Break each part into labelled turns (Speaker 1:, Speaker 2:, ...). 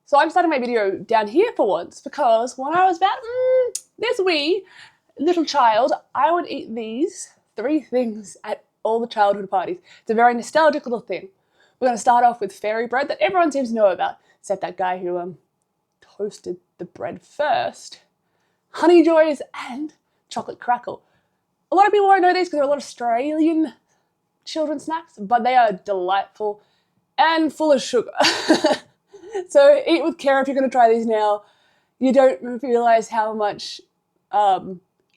Speaker 1: So I'm starting my video down here for once because when I was about this wee little child, I would eat these 3 things at all the childhood parties. It's a very nostalgic little thing. We're going to start off with fairy bread that everyone seems to know about, except that guy who toasted the bread first. Honey Joys and Chocolate Crackle. A lot of people won't know these because they're a lot of Australian children's snacks, but they are delightful and full of sugar. So eat with care if you're going to try these now. You don't realise how much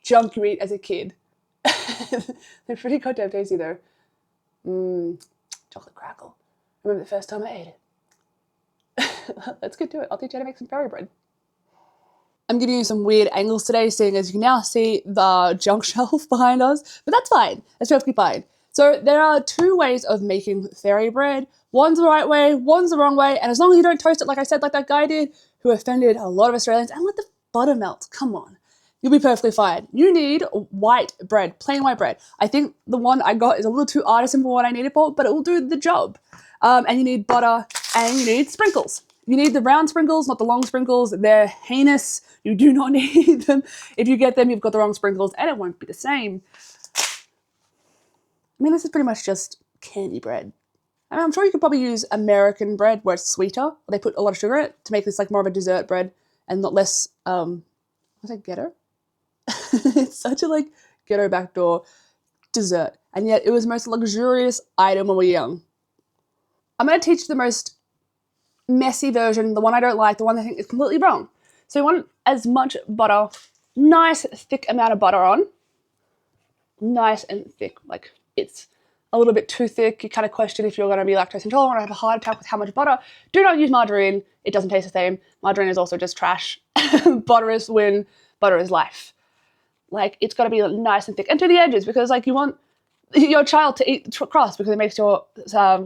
Speaker 1: junk you eat as a kid. They're pretty goddamn tasty though. Chocolate Crackle. I remember the first time I ate it. Let's get to it. I'll teach you how to make some fairy bread. I'm giving you some weird angles today, seeing as you can now see the junk shelf behind us, but that's fine. That's perfectly fine. So there are 2 ways of making fairy bread. One's the right way, one's the wrong way, and as long as you don't toast it, like I said, like that guy did, who offended a lot of Australians, and let the butter melt, come on. You'll be perfectly fine. You need white bread, plain white bread. I think the one I got is a little too artisan for what I need it for, but it will do the job. And you need butter, and you need sprinkles. You need the round sprinkles, not the long sprinkles. They're heinous. You do not need them. If you get them, you've got the wrong sprinkles, and it won't be the same. I mean, this is pretty much just candy bread. I mean, I'm sure you could probably use American bread where it's sweeter. They put a lot of sugar in it to make this like more of a dessert bread and not less, what's that, ghetto? It's such a like ghetto backdoor dessert. And yet it was the most luxurious item when we were young. I'm going to teach the most messy version, the one I don't like, the one I think is completely wrong. So you want as much butter, nice thick amount of butter on. Nice and thick, like it's a little bit too thick. You kind of question if you're going to be lactose intolerant or have a heart attack with how much butter. Do not use margarine. It doesn't taste the same. Margarine is also just trash. Butter is win. Butter is life. Like, it's got to be nice and thick. And to the edges, because like you want your child to eat crust because it makes your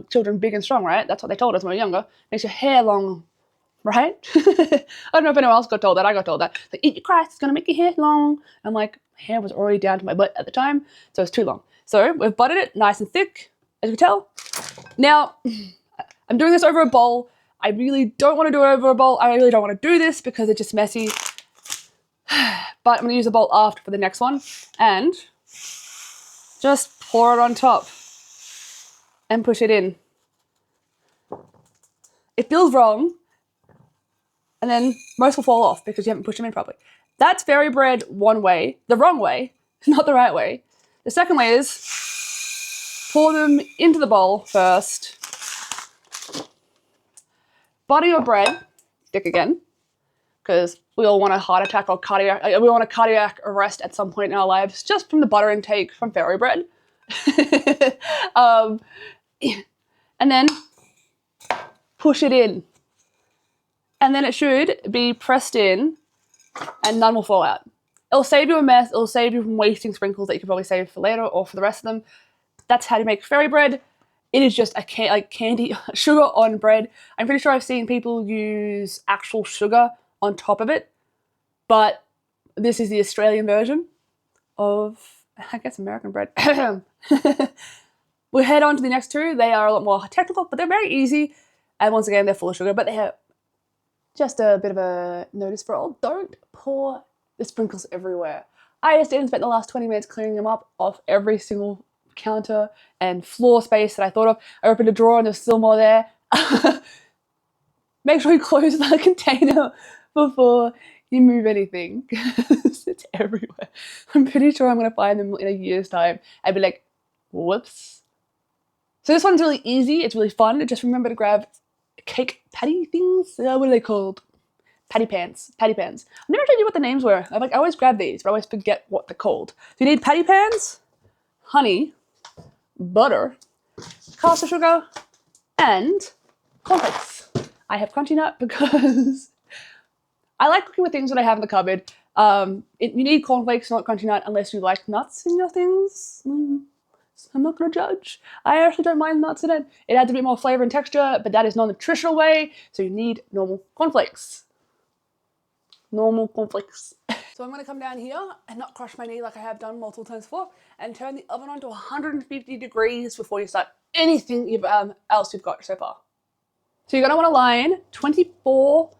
Speaker 1: children big and strong, right? That's what they told us when we were younger. Makes your hair long, right? I don't know if anyone else got told that. I got told that. Like, eat your crust. It's going to make your hair long. I'm like, hair was already down to my butt at the time, so it's too long. So we've buttered it nice and thick, as you can tell. Now, I'm doing this over a bowl. I really don't want to do it over a bowl. I really don't want to do this because it's just messy. But I'm going to use a bowl after for the next one and just pour it on top and push it in. It feels wrong, and then most will fall off because you haven't pushed them in properly. That's fairy bread one way, the wrong way, not the right way. The second way is pour them into the bowl first. Butter your bread, thick again, because we all want a heart attack or we want a cardiac arrest at some point in our lives just from the butter intake from fairy bread. And then push it in. And then it should be pressed in and none will fall out. It'll save you a mess. It'll save you from wasting sprinkles that you could probably save for later or for the rest of them. That's how to make fairy bread. It is just a candy, sugar on bread. I'm pretty sure I've seen people use actual sugar on top of it, but this is the Australian version of, I guess, American bread. We'll head on to the next 2. They are a lot more technical, but they're very easy. And once again, they're full of sugar, but they have just a bit of a notice for all. Don't pour the sprinkles everywhere. I just didn't spend the last 20 minutes cleaning them up off every single counter and floor space that I thought of. I opened a drawer and there's still more there. Make sure you close the container before you move anything because it's everywhere. I'm pretty sure I'm going to find them in a year's time and be like, whoops. So this one's really easy. It's really fun. Just remember to grab cake patty things. What are they called? Patty pans. Patty pans. I never told you what the names were. I always grab these, but I always forget what they're called. So you need patty pans, honey, butter, caster sugar, and cornflakes. I have crunchy nut because I like cooking with things that I have in the cupboard. You need cornflakes, not crunchy nut, unless you like nuts in your things. I'm not going to judge. I actually don't mind nuts in it. It adds a bit more flavor and texture, but that is not a nutritional way, so you need normal cornflakes. Normal cornflakes. So I'm going to come down here and not crush my knee like I have done multiple times before, and turn the oven on to 150 degrees before you start anything else you've got so far. So you're going to want to line 24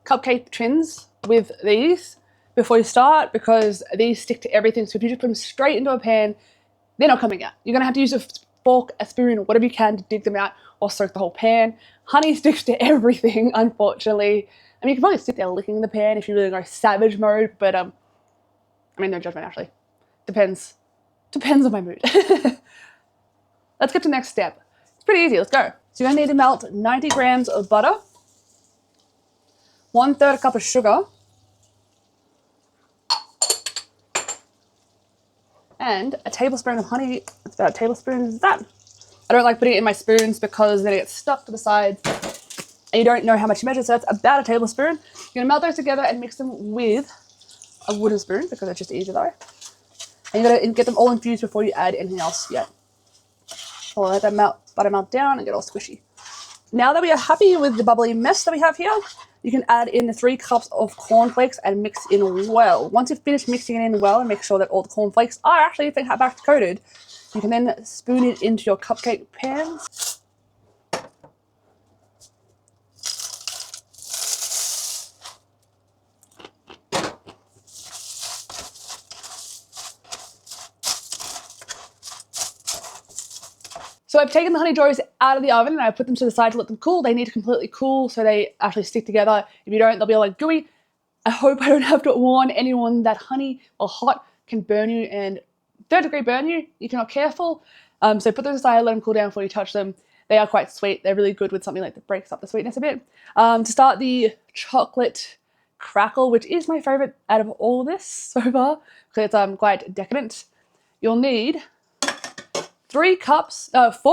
Speaker 1: cupcake tins with these before you start, because these stick to everything. So if you just put them straight into a pan, they're not coming out. You're going to have to use a fork, a spoon, or whatever you can to dig them out or soak the whole pan. Honey sticks to everything, unfortunately. I mean, you can probably sit there licking the pan if you really go savage mode, but I mean, no judgment actually. Depends on my mood. Let's get to the next step. It's pretty easy, let's go. So you're gonna need to melt 90 grams of butter, 1/3 cup of sugar, and a tablespoon of honey. It's about a tablespoon is that. I don't like putting it in my spoons because then it gets stuck to the sides and you don't know how much you measure, so that's about a tablespoon. You're gonna melt those together and mix them with a wooden spoon because it's just easier that way. And you're gonna get them all infused before you add anything else yet. So let that butter melt down and get all squishy. Now that we are happy with the bubbly mess that we have here, you can add in the 3 cups of cornflakes and mix in well. Once you've finished mixing it in well and make sure that all the cornflakes are actually back coated, you can then spoon it into your cupcake pans. So I've taken the honey joys out of the oven and I put them to the side to let them cool. They need to completely cool so they actually stick together. If you don't, they'll be like gooey. I hope I don't have to warn anyone that honey or hot can burn you, and 3rd degree burn you if you're not careful. So put those aside, let them cool down before you touch them. They are quite sweet. They're really good with something like that breaks up the sweetness a bit. To start the chocolate crackle, which is my favorite out of all of this so far because it's quite decadent, you'll need 4 cups of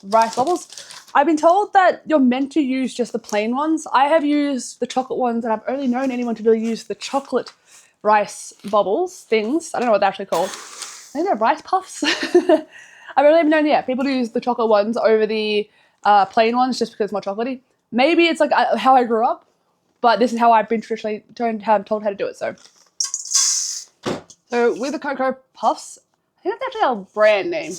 Speaker 1: rice bubbles. I've been told that you're meant to use just the plain ones. I have used the chocolate ones, and I've only known anyone to really use the chocolate rice bubbles things. I don't know what they're actually called. I think they're rice puffs. I've really known, people to use the chocolate ones over the plain ones just because it's more chocolatey. Maybe it's like how I grew up, but this is how I've been traditionally told how to do it. So with the Cocoa Puffs, I think that's actually our brand name,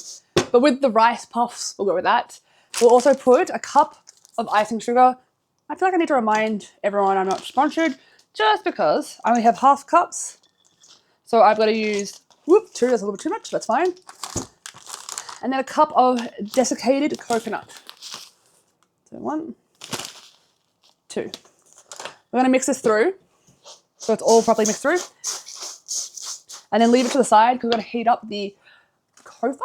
Speaker 1: but with the rice puffs, we'll go with that. We'll also put a cup of icing sugar. I feel like I need to remind everyone I'm not sponsored just because I only have half cups. So I've got to use, 2, that's a little bit too much, that's fine. And then a cup of desiccated coconut. So 1, 2. We're gonna mix this through so it's all properly mixed through. And then leave it to the side because we're gonna heat up the kofa,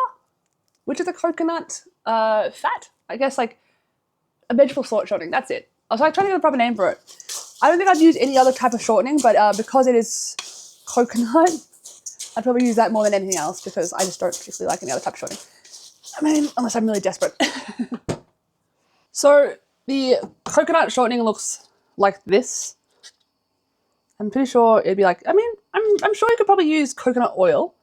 Speaker 1: which is a coconut fat. I guess like a vegetable salt shortening, that's it. I was like trying to get a proper name for it. I don't think I'd use any other type of shortening, but because it is coconut, I'd probably use that more than anything else because I just don't particularly like any other type of shortening. I mean, unless I'm really desperate. So the coconut shortening looks like this. I'm pretty sure it'd be like, I mean, I'm sure you could probably use coconut oil,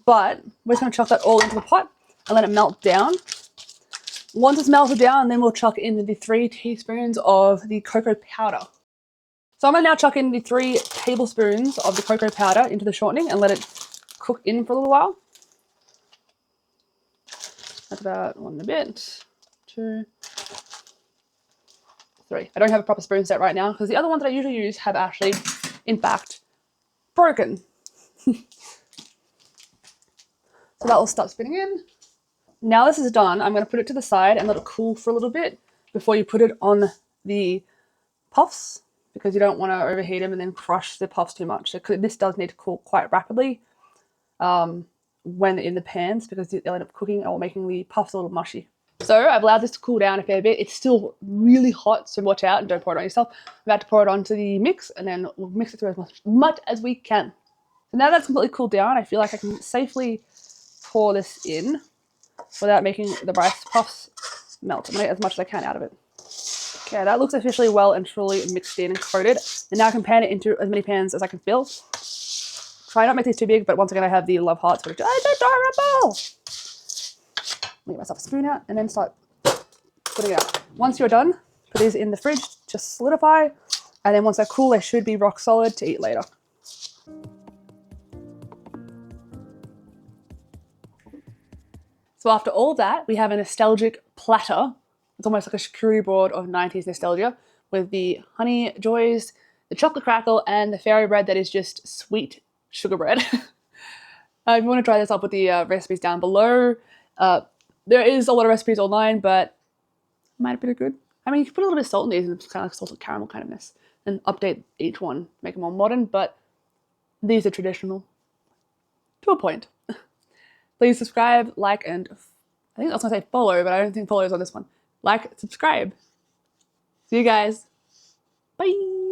Speaker 1: but we're just gonna chuck that all into the pot and let it melt down. Once it's melted down, then we'll chuck in the 3 teaspoons of the cocoa powder. So I'm gonna now chuck in the 3 tablespoons of the cocoa powder into the shortening and let it cook in for a little while. That's about 1 and a bit, 2, 3. I don't have a proper spoon set right now because the other ones that I usually use have actually, in fact, broken. So that will start spinning in. Now this is done, I'm going to put it to the side and let it cool for a little bit before you put it on the puffs because you don't want to overheat them and then crush the puffs too much. So this does need to cool quite rapidly when in the pans because they'll end up cooking or making the puffs a little mushy. So I've allowed this to cool down a fair bit. It's still really hot, so watch out and don't pour it on yourself. I'm about to pour it onto the mix and then we'll mix it through as much as we can. So now that's completely cooled down, I feel like I can safely pour this in without making the rice puffs melt. I'm gonna get as much as I can out of it. Okay, that looks officially well and truly mixed in and coated. And now I can pan it into as many pans as I can fill. Try not to make these too big, but once again I have the love hearts, which are adorable. Let me get myself a spoon out and then start putting it out. Once you're done, put these in the fridge, just solidify. And then once they're cool, they should be rock solid to eat later. So after all that, we have a nostalgic platter. It's almost like a charcuterie board of 90s nostalgia with the honey joys, the chocolate crackle, and the fairy bread that is just sweet sugar bread. If you want to try this, I'll put the recipes down below. There is a lot of recipes online, but it might be good. I mean, you can put a little bit of salt in these and it's kind of like salted caramel kind of mess and update each one, make them more modern, but these are traditional to a point. Please subscribe, like, and I think I was going to say follow, but I don't think follow is on this one. Like, subscribe. See you guys. Bye.